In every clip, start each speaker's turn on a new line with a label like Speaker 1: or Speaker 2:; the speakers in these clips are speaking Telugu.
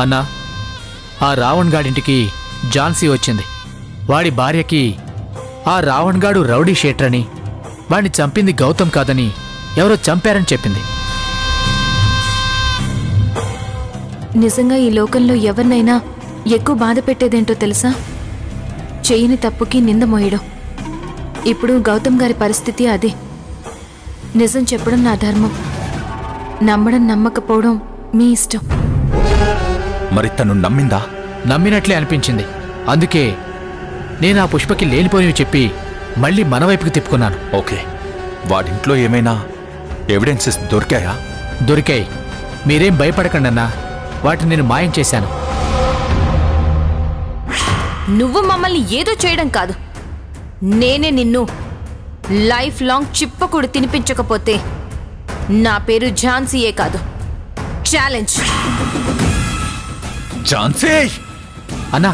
Speaker 1: అన్నా, ఆ రావణ్ గాడింటికి ఝాన్సీ వచ్చింది. వాడి భార్యకి ఆ రావణ్ గాడు రౌడీ షేట్రని, వాడిని చంపింది గౌతమ్ కాదని ఎవరో చంపారని చెప్పింది.
Speaker 2: నిజంగా ఈ లోకంలో ఎవరినైనా ఎక్కువ బాధ పెట్టేదేంటో తెలుసా? చేయని తప్పుకి నింద మోయడం. ఇప్పుడు గౌతమ్ గారి పరిస్థితి అదే. నిజం చెప్పడం నా ధర్మం, నమ్మడం నమ్మకపోవడం మీ ఇష్టం.
Speaker 3: మరి తను నమ్మిందా?
Speaker 1: నమ్మినట్లే అనిపించింది. అందుకే నేను ఆ పుష్పకి లేనిపోనివి చెప్పి మళ్ళీ మన వైపుకి తిప్పుకున్నాను.
Speaker 3: ఓకే, వాడింట్లో ఏమైనా ఎవిడెన్సెస్ దొరికాయా?
Speaker 1: దొరికాయి. మీరేం భయపడకండి అన్నా, వాటిని నేను మాయం చేశాను.
Speaker 2: నువ్వు మమ్మల్ని ఏదో చేయడం కాదు, నేనే నిన్ను లైఫ్ లాంగ్ చిప్పకుడు తినిపించకపోతే నా పేరు ఝాన్సీయే కాదు. ఛాలెంజ్.
Speaker 3: ఝాన్సీ!
Speaker 1: అన్నా,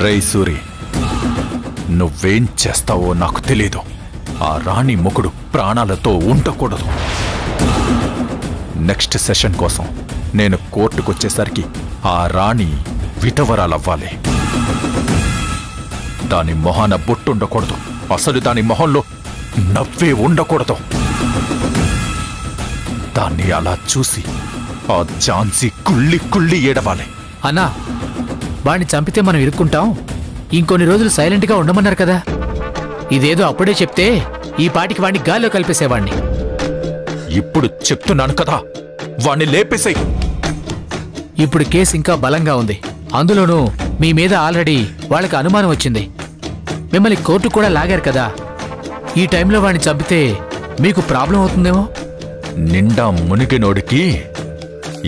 Speaker 3: రేయ్ సూరి, నువ్వేం చేస్తావో నాకు తెలీదు. ఆ రాణి మొగుడు ప్రాణాలతో ఉండకూడదు. నెక్స్ట్ సెషన్ కోసం నేను కోర్టుకొచ్చేసరికి ఆ రాణి విధవరాలవ్వాలి. దాని మొహాన బొట్టుండకూడదు. అసలు దాని మొహంలో నవ్వే ఉండకూడదు. దాన్ని అలా చూసి ఆ ఝాన్సీ కుళ్ళి కుళ్ళి ఏడవాలి.
Speaker 1: అన్నా, వాణ్ణి చంపితే మనం ఇరుక్కుంటాం. ఇంకొన్ని రోజులు సైలెంట్గా ఉండమన్నారు కదా. ఇదేదో అప్పుడే చెప్తే ఈ పాటికి వాణ్ణి గాల్లో కలిపేసేవాణ్ణి.
Speaker 3: ఇప్పుడు చెప్తున్నాను కదా, వాణ్ణి లేపేసాయి.
Speaker 1: ఇప్పుడు కేసు ఇంకా బలంగా ఉంది. అందులోనూ మీ మీద ఆల్రెడీ వాళ్ళకి అనుమానం వచ్చింది. మిమ్మల్ని కోర్టు కూడా లాగారు కదా. ఈ టైంలో వాణ్ణి చంపితే మీకు ప్రాబ్లం అవుతుందేమో.
Speaker 3: నిండా మునిగినోడికి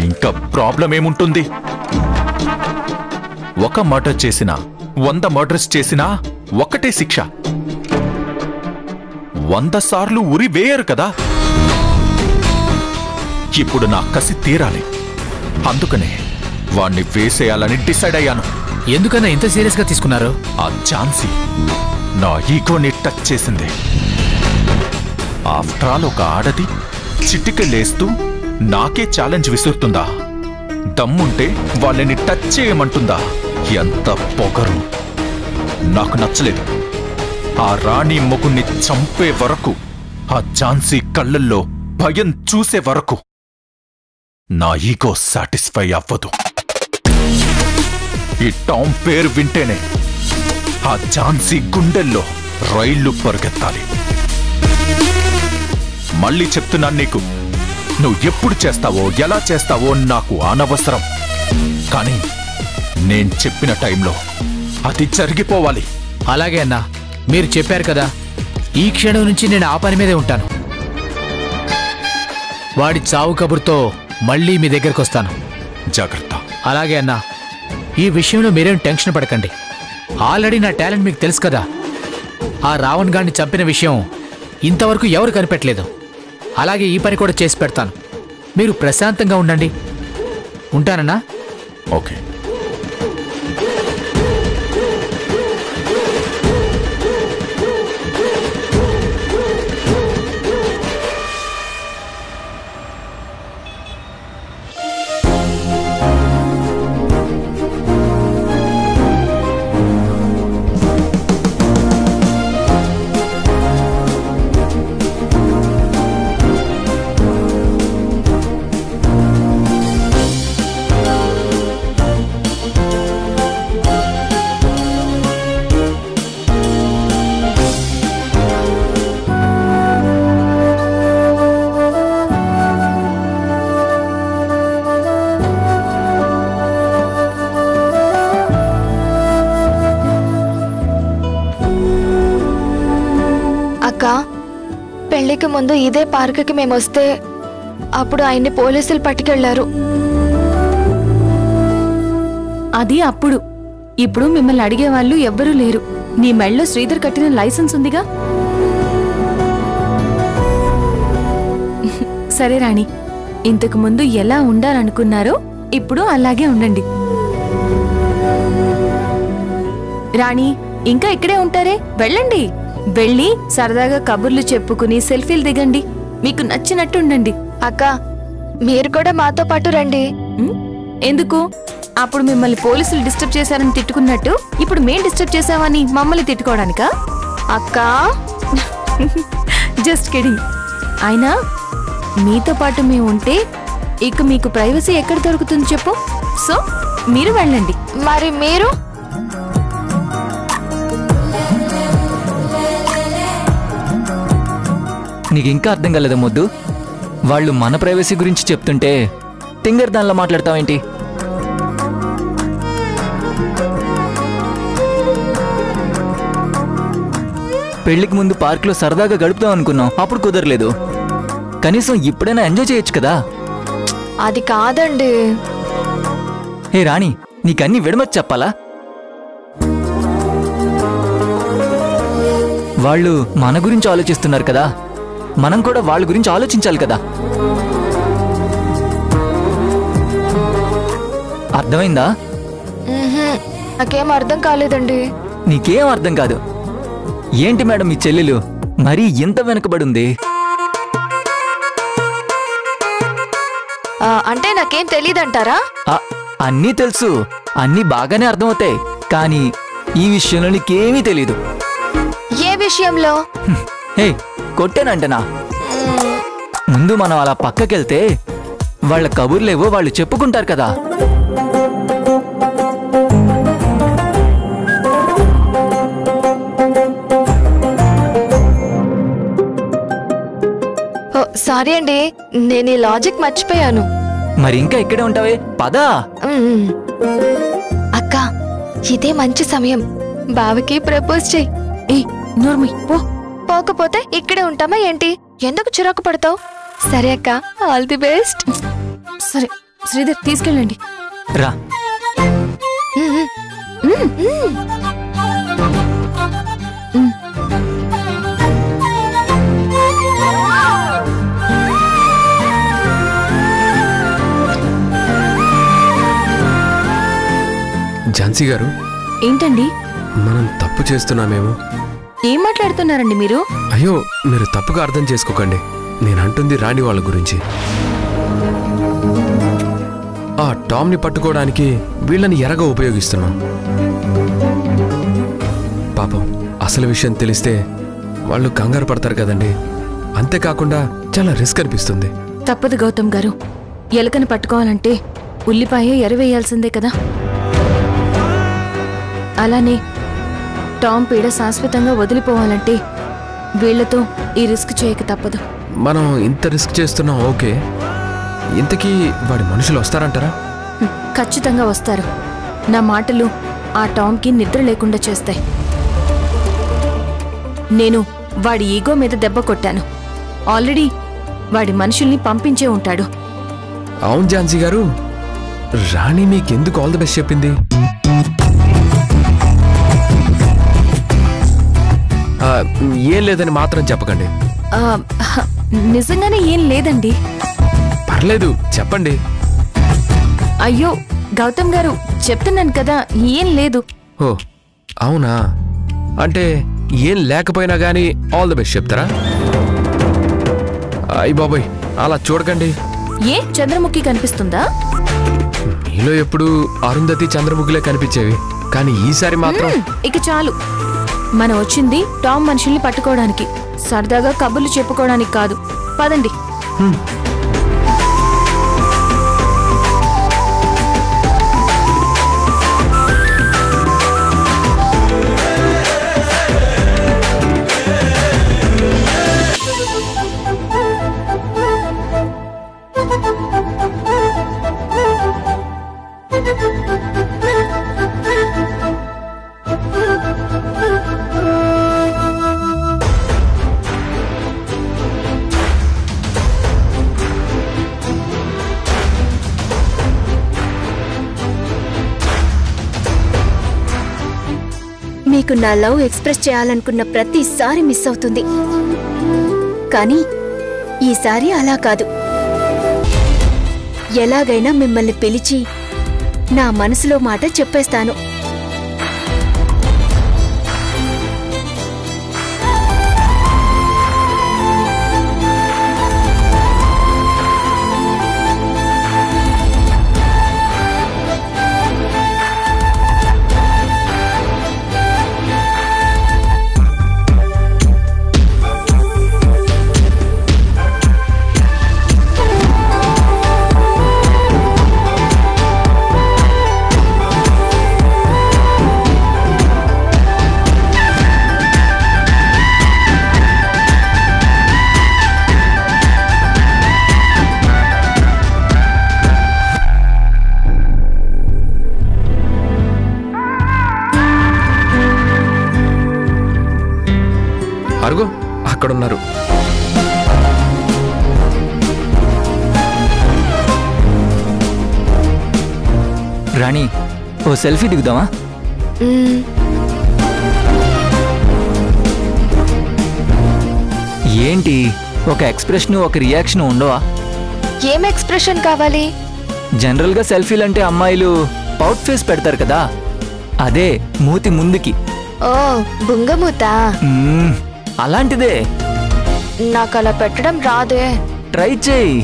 Speaker 3: ఇంకా ప్రాబ్లం ఏముంటుంది? ఒక మర్డర్ చేసినా 100 మర్డర్స్ చేసినా ఒకటే శిక్ష. 100 సార్లు ఉరి వేయరు కదా. ఇప్పుడు నా కసి తీరాలి. అందుకనే వాణ్ణి వేసేయాలని డిసైడ్ అయ్యాను.
Speaker 1: ఎందుకన్నా ఇంత సీరియస్గా తీసుకున్నారు?
Speaker 3: ఆ ఝాన్సీ నా ఈగోని టచ్ చేసింది. ఆఫ్టర్ ఆల్ ఒక ఆడది చిటికెలేస్తూ నాకే ఛాలెంజ్ విసురుతుందా? దమ్ముంటే వాళ్ళని టచ్ చేయమంటుందా? ఎంత పొగరు! నాకు నచ్చలేదు. ఆ రాణి మొగుణ్ణి చంపే వరకు, ఆ ఝాన్సీ కళ్ళల్లో భయం చూసే వరకు నా ఈగో సాటిస్ఫై అవ్వదు. ఈ టామ్ పేరు వింటేనే ఆ ఝాన్సీ గుండెల్లో రైళ్లు పరిగెత్తాలి. మళ్ళీ చెప్తున్నాను నీకు, నువ్వు ఎప్పుడు చేస్తావో ఎలా చేస్తావో నాకు అనవసరం. కానీ నేను చెప్పిన టైంలో అది జరిగిపోవాలి.
Speaker 1: అలాగే అన్నా, మీరు చెప్పారు కదా. ఈ క్షణం నుంచి నేను ఆ పని మీదే ఉంటాను. వాడి చావు కబుర్తో మళ్ళీ మీ దగ్గరకు వస్తాను.
Speaker 3: జాగ్రత్త.
Speaker 1: అలాగే అన్నా, ఈ విషయంలో మీరేం టెన్షన్ పడకండి. ఆల్రెడీ నా టాలెంట్ మీకు తెలుసు కదా. ఆ రావణ్ గాడిని చంపిన విషయం ఇంతవరకు ఎవరు కనిపెట్టలేదు. అలాగే ఈ పని కూడా చేసి పెడతాను. మీరు ప్రశాంతంగా ఉండండి. ఉంటానన్నా?
Speaker 3: ఓకే.
Speaker 4: పెళ్లికి ముందు ఇదే పార్కుకి మేము వస్తే అప్పుడు ఆయన్ని పోలీసులు పట్టుకెళ్లారు.
Speaker 2: అది అప్పుడు. ఇప్పుడు మిమ్మల్ని అడిగేవాళ్ళు ఎవ్వరూ లేరు. నీ మెళ్ళో శ్రీధర్ కట్టిన లైసెన్స్ ఉందిగా. సరే రాణి, ఇంతకు ముందు ఎలా ఉండాలనుకున్నారో ఇప్పుడు అలాగే ఉండండి. రాణి, ఇంకా ఇక్కడే ఉంటారే, వెళ్ళండి. వెళ్ళి సరదాగా కబుర్లు చెప్పుకుని సెల్ఫీలు దిగండి. మీకు నచ్చినట్టు ఉండండి.
Speaker 4: అక్క మీరు కూడా మాతో పాటు రండి.
Speaker 2: ఎందుకు? అప్పుడు మిమ్మల్ని పోలీసులు డిస్టర్బ్ చేశారని తిట్టుకున్నట్టు ఇప్పుడు మేం డిస్టర్బ్ చేశామని మమ్మల్ని తిట్టుకోవడానికా?
Speaker 4: అక్క
Speaker 2: జస్ట్ కిడింగ్. అయినా మీతో పాటు మేము ఉంటే ఇక మీకు ప్రైవసీ ఎక్కడ దొరుకుతుంది చెప్పు? సో మీరు వెళ్ళండి.
Speaker 4: మరి మీరు?
Speaker 5: నీకు ఇంకా అర్థం కాలేదా మొద్దు? వాళ్ళు మన ప్రైవసీ గురించి చెప్తుంటే తింగర్ దానిలో మాట్లాడతావేంటి? పెళ్లికి ముందు పార్క్లో సరదాగా గడుపుతాం అనుకున్నాం, అప్పుడు కుదరలేదు. కనీసం ఇప్పుడైనా ఎంజాయ్ చేయొచ్చు కదా.
Speaker 4: అది కాదండి.
Speaker 5: హే రాణి, నీకన్నీ విడమతి చెప్పాలా? వాళ్ళు మన గురించి ఆలోచిస్తున్నారు కదా, మనం కూడా వాళ్ళ గురించి ఆలోచించాలి కదా. అర్థమైందా?
Speaker 4: నాకేం అర్థం కాలేదండి.
Speaker 5: నీకేం అర్థం కాదు? ఏంటి మేడం మీ చెల్లెలు మరీ ఇంత వెనకబడి ఉంది?
Speaker 4: అంటే నాకేం తెలియదంటారా?
Speaker 5: అన్నీ తెలుసు, అన్నీ బాగానే అర్థమవుతాయి, కానీ ఈ విషయంలో నీకేమీ తెలీదు.
Speaker 4: ఏ విషయంలో?
Speaker 5: హే కొట్టేనంటనా? ముందు మనం అలా పక్కకెళ్తే వాళ్ళ కబుర్లేవో వాళ్ళు చెప్పుకుంటారు కదా.
Speaker 4: సారీ అండి, నేను ఈ లాజిక్ మర్చిపోయాను.
Speaker 5: మరి ఇంకా ఇక్కడే ఉంటావే, పదా.
Speaker 4: అక్క ఇదే మంచి సమయం, బావకి ప్రపోజ్ చెయ్యి.
Speaker 2: ఏ నోర్మి పో.
Speaker 4: పోకపోతే ఇక్కడే ఉంటామా ఏంటి? ఎందుకు చిరాకు పడతావు? సరే అక్క, ఆల్ ది బెస్ట్.
Speaker 2: సరే శ్రీధర్ తీసుకెళ్ళండి.
Speaker 5: రా.
Speaker 6: ఝాన్సీ గారు,
Speaker 2: ఏంటండి?
Speaker 6: మనం తప్పు చేస్తున్నామేమో.
Speaker 2: ఏం మాట్లాడుతున్నారండి మీరు?
Speaker 6: అయ్యో, మీరు తప్పుగా అర్థం చేసుకోకండి. నేనంటుంది రాణి వాళ్ళ గురించి. ఆ టామ్ని పట్టుకోవడానికి వీళ్ళని ఎరగా ఉపయోగిస్తున్నాం. పాపం అసలు విషయం తెలిస్తే వాళ్ళు కంగారు పడతారు కదండి. అంతేకాకుండా చాలా రిస్క్ అనిపిస్తుంది.
Speaker 2: తప్పదు గౌతమ్ గారు, ఎలకని పట్టుకోవాలంటే ఉల్లిపాయ ఎరవేయాల్సిందే కదా. అలానే టామ్ పీడ శాశ్వతంగా వదిలిపోవాలంటే వీళ్లతో ఈ రిస్క్ చేయక తప్పదు.
Speaker 6: మనం ఇంత రిస్క్ చేస్తున్నాం, ఓకే. ఇంతకీ వాడి మనుషులు వస్తారంటారా?
Speaker 2: ఖచ్చితంగా వస్తారు. నా మాటలు ఆ టామ్కి నిద్ర లేకుండా చేస్తాయి. నేను వాడి ఈగో మీద దెబ్బ కొట్టాను. ఆల్రెడీ వాడి మనుషుల్ని పంపించే ఉంటాడు.
Speaker 6: అవును ఝాన్సీ గారు, రాణి మీకెందుకు ఆల్ ది బెస్ట్ చెప్పింది? ఏం లేదని మాత్రం చెప్పకండి.
Speaker 2: నిజంగానే ఏం లేదండి.
Speaker 6: పర్లేదు చెప్పండి.
Speaker 2: అయ్యో గౌతమ్ గారు, చెప్తున్నాను కదా, ఏం లేదు.
Speaker 6: ఓ అవునా? అంటే ఏం లేకపోయినా గానీ ఆల్ ది బెస్ట్ చెప్తారా? అయ్య బాబోయ్, అలా చూడకండి.
Speaker 2: ఏ చంద్రముఖి కనిపిస్తుందా?
Speaker 6: మీలో ఎప్పుడు అరుంధతి చంద్రముఖిలే కనిపించేవి, కానీ ఈసారి మాత్రం.
Speaker 2: ఇక చాలు. మనం వచ్చింది టామ్ మనుషుల్ని పట్టుకోవడానికి, సరదాగా కబుర్లు చెప్పుకోవడానికి కాదు. పదండి.
Speaker 7: మీకు నా లవ్ ఎక్స్ప్రెస్ చేయాలనుకున్న ప్రతిసారి మిస్ అవుతుంది, కానీ ఈసారి అలా కాదు. ఎలాగైనా మిమ్మల్ని పిలిచి నా మనసులో మాట చెప్పేస్తాను.
Speaker 6: అరుగో అక్కడున్నారు.
Speaker 5: రాణి, ఓ సెల్ఫీ దిగుదామా? ఏంటి ఒక ఎక్స్ప్రెషన్ ఒక రియాక్షన్ ఉండవా?
Speaker 4: ఏం ఎక్స్ప్రెషన్ కావాలి?
Speaker 5: జనరల్గా సెల్ఫీలంటే అమ్మాయిలు పౌట్ ఫేస్ పెడతారు కదా, అదే మూతి ముందుకి.
Speaker 4: ఓ బుంగమూత.
Speaker 5: అలాంటిదే.
Speaker 4: నాకు అలా పెట్టడం రాదే.
Speaker 5: ట్రై చేయి.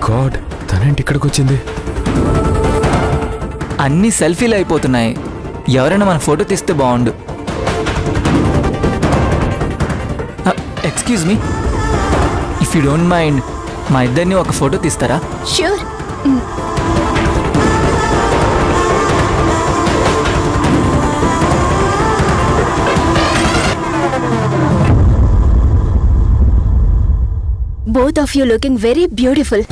Speaker 6: గాడ్, తనేంటి ఇక్కడికి వచ్చింది?
Speaker 5: అన్ని సెల్ఫీలు అయిపోతున్నాయి. ఎవరైనా మన ఫోటో తీస్తే బాగుండు. Excuse me, if you don't mind మా ఇద్దరిని ఒక ఫోటో తీస్తారా?
Speaker 7: Sure. Both of you looking very beautiful.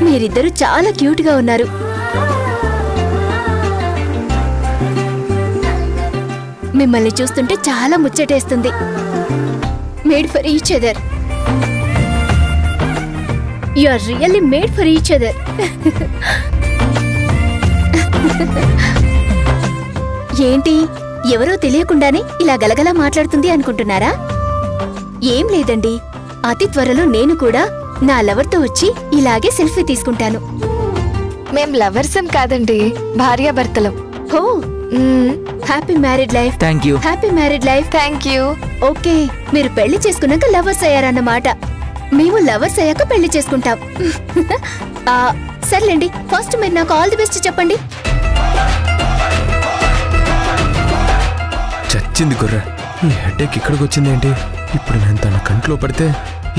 Speaker 7: మీరిద్దరూ చాలా క్యూట్ గా ఉన్నారు. మిమ్మల్ని చూస్తుంటే చాలా ముచ్చటేస్తుంది. Made for each other. You are really made for each other. ఏంటి, ఎవరో తెలియకుండానే ఇలా గలగలా మాట్లాడుతుంది అనుకుంటున్నారా? ఏం లేదండి, అతి త్వరలో నేను కూడా నా లవర్తో వచ్చి ఇలాగే సెల్ఫీ తీసుకుంటాను.
Speaker 4: మేం లవర్సం కాదండి, భార్యాభర్తలం.
Speaker 7: హో, happy married life.
Speaker 5: Thank you.
Speaker 7: Happy married life.
Speaker 4: Thank you.
Speaker 7: Okay, మీరు పెళ్లి చేసుకున్నాక లవర్స్ అయ్యారన్నమాట. మేము లవర్స్ అయ్యాక పెళ్లి చేసుకుంటాం. సర్లేండి, ఫస్ట్ మీరు నాకు ఆల్ ది బెస్ట్ చెప్పండి.
Speaker 6: చచ్చింది గుర్ర, ఈ హెడేక్ ఇక్కడికి వచ్చింది ఏంటి? ఇప్పుడు నేను తన కంట్లో పడితే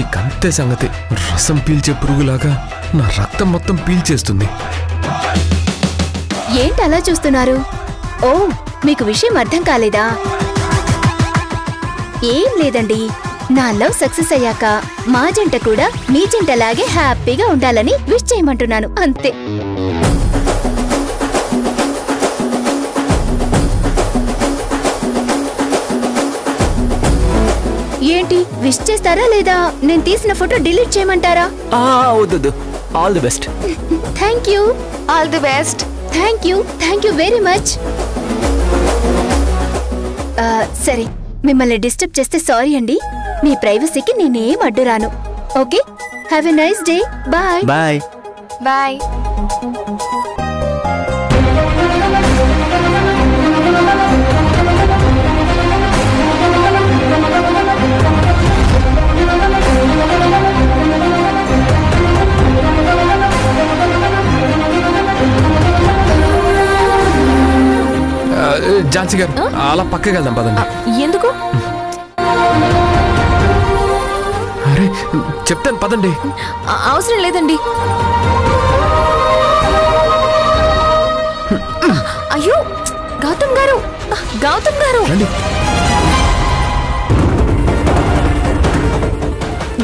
Speaker 6: ఈ కంతే సంగతి. రసం పీల్చే పురుగులాగా నా రక్తం మొత్తం పీల్చేస్తుంది.
Speaker 7: ఏంటి అలా చూస్తున్నారు? ఓ, మీకు విషయం అర్థం కాలేదా? ఏం లేదండి, నా లవ్ సక్సెస్ అయ్యాక మా జంట కూడా మీ జంటలాగే హ్యాపీగా ఉండాలని విష్ చేయమంటున్నాను, అంతే. ఏంటి, విష్ చేస్తారా లేదా నేను తీసిన ఫోటో డిలీట్ చేయమంటారా?
Speaker 5: వద్దు. All the best.
Speaker 7: Thank you.
Speaker 4: All the best.
Speaker 7: Thank you very much. సరే, మిమ్మల్ని డిస్టర్బ్ చేస్తే సారీ అండి. మీ ప్రైవసీకి నేనేం అడ్డురాను. Okay, have a nice day. Bye.
Speaker 5: Bye.
Speaker 4: Bye.
Speaker 6: Jhansi గారు, అలా పక్కకి వెళ్దాం పదండి.
Speaker 2: ఎందుకు?
Speaker 6: అరే చెప్తాను పదండి.
Speaker 2: అవసరం లేదండి. అయ్యో గౌతమ్ గారు, గౌతమ్ గారు,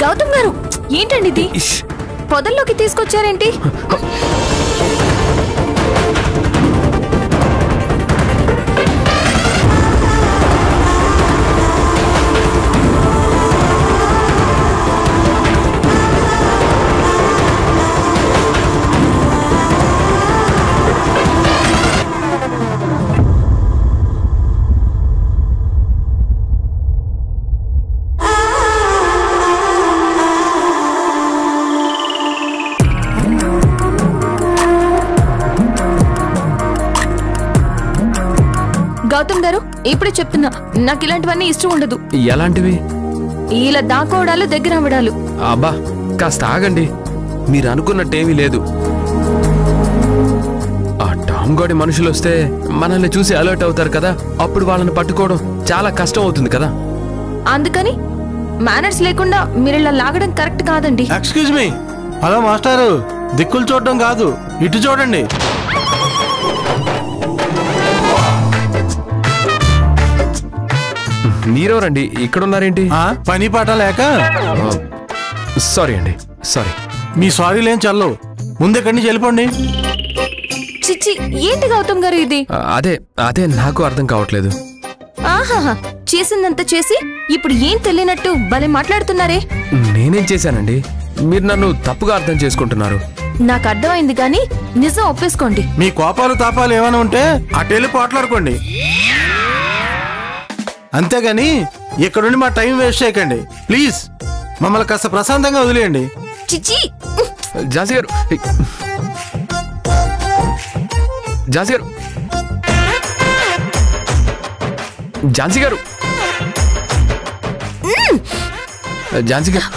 Speaker 2: గౌతమ్ గారు, ఏంటండి ఇది? పొదల్లోకి తీసుకొచ్చారేంటి? గౌతమ్ గారు, ఇప్పుడే చెప్తున్నా, నాకు ఇలాంటివన్నీ ఇష్టం ఉండదు.
Speaker 6: ఎలాంటివి?
Speaker 2: ఇలా దాకోవడాలు, దగ్గర అవ్వడాలు.
Speaker 6: అబ్బా కాస్త ఆగండి, మీరు అనుకున్నట్టేమీ లేదు. ఆ టామ్ టామ్గాడి మనుషులు వస్తే మనల్ని చూసి అలర్ట్ అవుతారు కదా, అప్పుడు వాళ్ళని పట్టుకోవడం చాలా కష్టం అవుతుంది కదా.
Speaker 2: అందుకని మేనర్స్ లేకుండా మీరు ఇలా లాగడం కరెక్ట్ కాదండి.
Speaker 8: Excuse me. హలో మాస్టారు, దిక్కులు చూడడం కాదు, ఇటు చూడండి.
Speaker 6: మీరెవరండి ఇక్కడున్నారేంటి?
Speaker 8: పని పాట లేక.
Speaker 6: సారీ అండి, సారీ.
Speaker 8: మీ సారీలేం చల్లవు, ముందెక్కడి నుంచి వెళ్ళిపోండి.
Speaker 2: చిచ్చి, ఏంటి గౌతమ్ గారు ఇది?
Speaker 6: అదే నాకు అర్థం కావట్లేదు.
Speaker 2: ఆహాహా, చేసిందంతా చేసి ఇప్పుడు ఏం తెలియనట్టు భలే మాట్లాడుతున్నారే.
Speaker 6: నేనేం చేశానండి? మీరు నన్ను తప్పుగా అర్థం చేసుకుంటున్నారు.
Speaker 2: నాకు అర్థమైంది కానీ నిజం ఒప్పేసుకోండి.
Speaker 8: మీ కోపాలు తాపాలు ఏమైనా ఉంటే అటెళ్ళి పోట్లాడుకోండి, అంతేగాని ఇక్కడుండి మా టైం వేస్ట్ చేయకండి ప్లీజ్. మమ్మల్ని కాస్త ప్రశాంతంగా వదిలేయండి.
Speaker 2: చిచ్చి,
Speaker 6: ఝాన్సీ గారు, ఝాన్సీ గారు, ఝాన్సీ గారు, ఝాన్సీ గారు.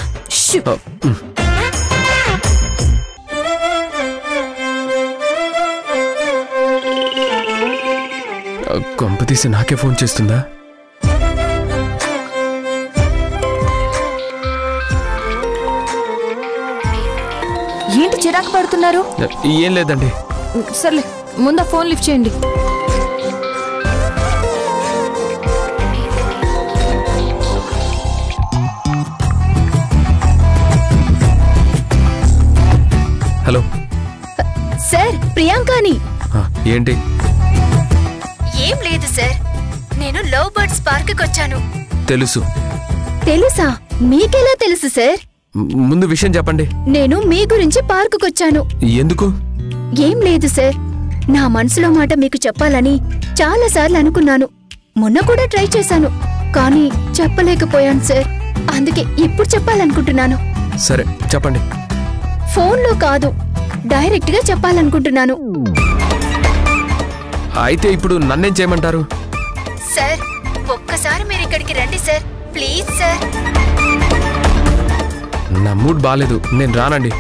Speaker 6: కొంప తీసి నాకే ఫోన్ చేస్తుందా?
Speaker 2: ఏంటి చిరాకు పడుతున్నారు?
Speaker 6: ఏం లేదండి.
Speaker 2: సర్లే, ముందు ఫోన్ లిఫ్ట్ చేయండి.
Speaker 6: హలో
Speaker 7: సార్, ప్రియాంకాని.
Speaker 6: ఏంటి?
Speaker 7: ఏం లేదు సార్, నేను లవ్ బర్డ్స్ పార్క్ వచ్చాను.
Speaker 6: తెలుసు.
Speaker 7: తెలుసా? మీకెలా తెలుసు సార్?
Speaker 6: ముందు విషయం చెప్పండి.
Speaker 7: నేను మీ గురించి పార్కుకొచ్చాను.
Speaker 6: ఎందుకు?
Speaker 7: ఏం లేదు సార్, నా మనసులో మాట మీకు చెప్పాలని చాలా సార్లు అనుకున్నాను. మొన్న కూడా ట్రై చేశాను, కానీ చెప్పలేకపోయాను సార్. అందుకే ఇప్పుడు చెప్పాలనుకుంటున్నాను.
Speaker 6: సరే చెప్పండి.
Speaker 7: ఫోన్లో కాదు, డైరెక్ట్ గా చెప్పాలనుకుంటున్నాను.
Speaker 6: అయితే ఇప్పుడు నన్నేం చేయమంటారు?
Speaker 7: సార్, ఒక్కసారి మీరు ఇక్కడికి రండి సార్, ప్లీజ్ సార్.
Speaker 6: నా మూడ్ బాలేదు, నేను రానండి.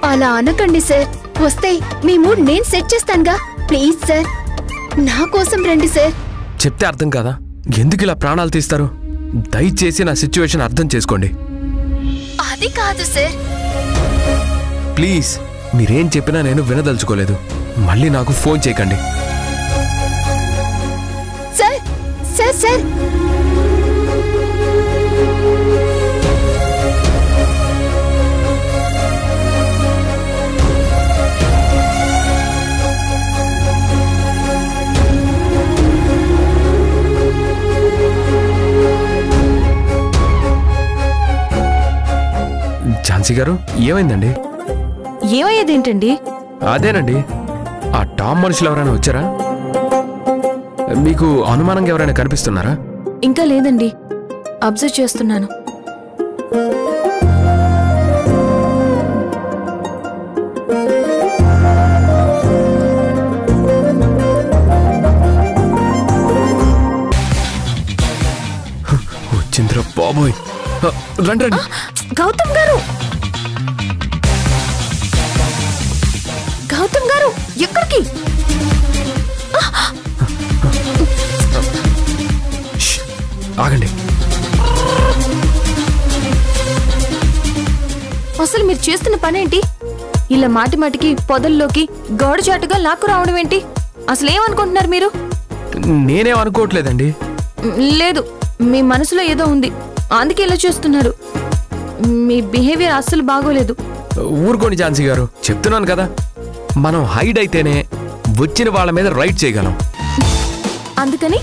Speaker 7: అలా అనకండి సార్, వస్తే మీ మూడ్ నేను సెట్ చేస్తానుగా. ప్లీజ్ సార్, నా కోసం రండి సార్.
Speaker 6: చెప్తే అర్థం కాదా? ఎందుకు ఇలా ప్రాణాలు తీస్తారు? దయచేసి నా సిచ్యువేషన్ అర్థం చేసుకోండి.
Speaker 7: అది కాదు సార్.
Speaker 6: ప్లీజ్, మీరేం చెప్పినా నేను వినదలుచుకోలేదు. మళ్ళీ నాకు ఫోన్ చేయకండి.
Speaker 7: సార్ సార్ సార్
Speaker 6: ఝాన్సీ గారు, ఏమైందండి?
Speaker 2: ఏమయ్యేదేంటండి?
Speaker 6: అదేనండి, ఆ టామ్ మనుషులు ఎవరైనా వచ్చారా? మీకు అనుమానంగా ఎవరైనా కనిపిస్తున్నారా?
Speaker 2: ఇంకా లేదండి, అబ్జర్వ్ చేస్తున్నాను.
Speaker 6: వచ్చిందిరా బాబోయ్. రండి రండి.
Speaker 2: గౌతమ్ గారు, గౌతమ్ గారు, ఎక్కడికి?
Speaker 6: ఆగండి.
Speaker 2: అసలు మీరు చేస్తున్న పనేంటి? ఇలా మాటి మాటికి పొదల్లోకి గోడచాటుగా లాక్కు రావడం ఏంటి? అసలు ఏమనుకుంటున్నారు మీరు?
Speaker 6: నేనేం అనుకోవట్లేదండి.
Speaker 2: లేదు, మీ మనసులో ఏదో ఉంది, అందుకే ఇలా చేస్తున్నారు. మీ బిహేవియర్ అస్సలు బాగోలేదు.
Speaker 6: ఊరుకోండి ఝాన్సీ గారు, చెప్తున్నాను కదా, మనం హైడ్ అయితేనే వచ్చిన వాళ్ళ మీద రైట్ చేయగలం.
Speaker 2: అందుకని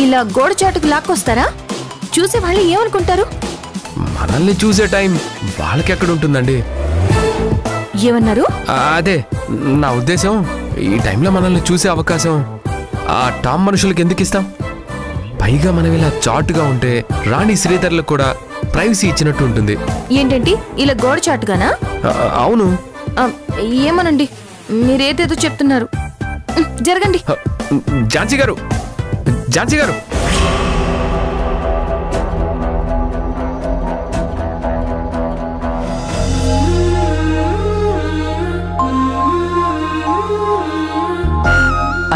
Speaker 2: ఇలా గోడచాటుకు లాక్కొస్తారా? చూసే వాళ్ళు ఏమనుకుంటారు?
Speaker 6: మనల్ని చూసే టైం వాళ్ళకి ఎక్కడ ఉంటుందండి?
Speaker 2: ఏమన్నారు?
Speaker 6: అదే నా ఉద్దేశం, ఈ టైంలో మనల్ని చూసే అవకాశం ఆ టామ్ మనుషులకి ఎందుకు ఇస్తాం? పైగా మనం ఇలా చాటుగా ఉంటే రాణి శ్రీధర్లకు కూడా ప్రైవసీ ఇచ్చినట్టు ఉంటుంది.
Speaker 2: ఏంటంటే ఇలా గోడచాటుగానా?
Speaker 6: అవును.
Speaker 2: ఏమనండి, మీరేదేదో చెప్తున్నారు. జరగండి.
Speaker 6: ఝాన్సీ గారు, ఝాన్సీ గారు,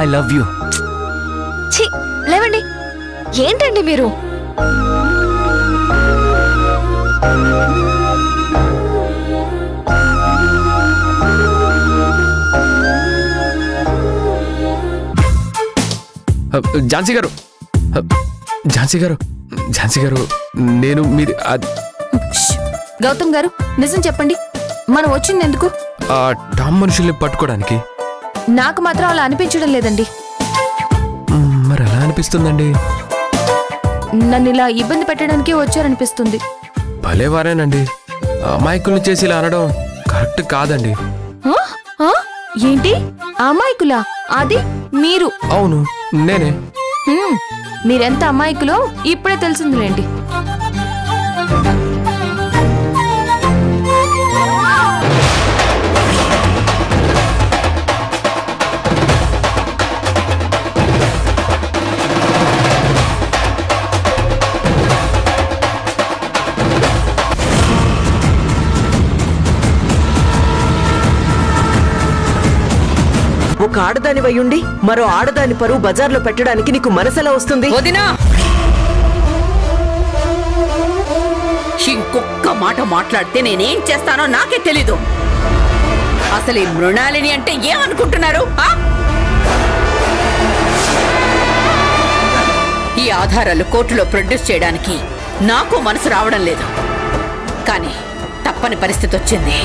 Speaker 5: ఐ లవ్ యూ.
Speaker 4: ఛీ, లేవండి. ఏంటండి మీరు?
Speaker 6: ఝాన్సీ గారు, ఝాన్సీ గారు, ఝాన్సీ గారు, నేను మీరు
Speaker 2: గౌతమ్ గారు నిజం చెప్పండి, మనం వచ్చింది ఎందుకు?
Speaker 6: ఆ టామ్ మనుషుల్ని పట్టుకోవడానికి.
Speaker 2: నాకు మాత్రం అలా అనిపించడం లేదండి.
Speaker 6: మరి ఎలా అనిపిస్తుందండి?
Speaker 2: నన్ను ఇలా ఇబ్బంది పెట్టడానికి వచ్చారనిపిస్తుంది.
Speaker 6: భలేవారేనండి, అమాయకుల్ని చేసి ఇలా అనడం కరెక్ట్ కాదండి.
Speaker 2: ఆ? ఆ? ఏంటి అమాయకులా? అది మీరు?
Speaker 6: అవును, నేనే.
Speaker 2: మీరెంత అమాయకులో ఇప్పుడే తెలిసిందిలేండి.
Speaker 9: ఒక ఆడదాని వయ్యుండి మరో ఆడదాని పరువు బజార్లో పెట్టడానికి నీకు మనసెలా వస్తుంది?
Speaker 10: వదినా, ఇంకొక్క మాట మాట్లాడితే నేనేం చేస్తానో నాకే తెలీదు. అసలు ఈ మృణాలిని అంటే ఏమనుకుంటున్నారు? ఈ ఆధారాలు కోర్టులో ప్రొడ్యూస్ చేయడానికి నాకు మనసు రావడం లేదు, కానీ తప్పని పరిస్థితి వచ్చింది.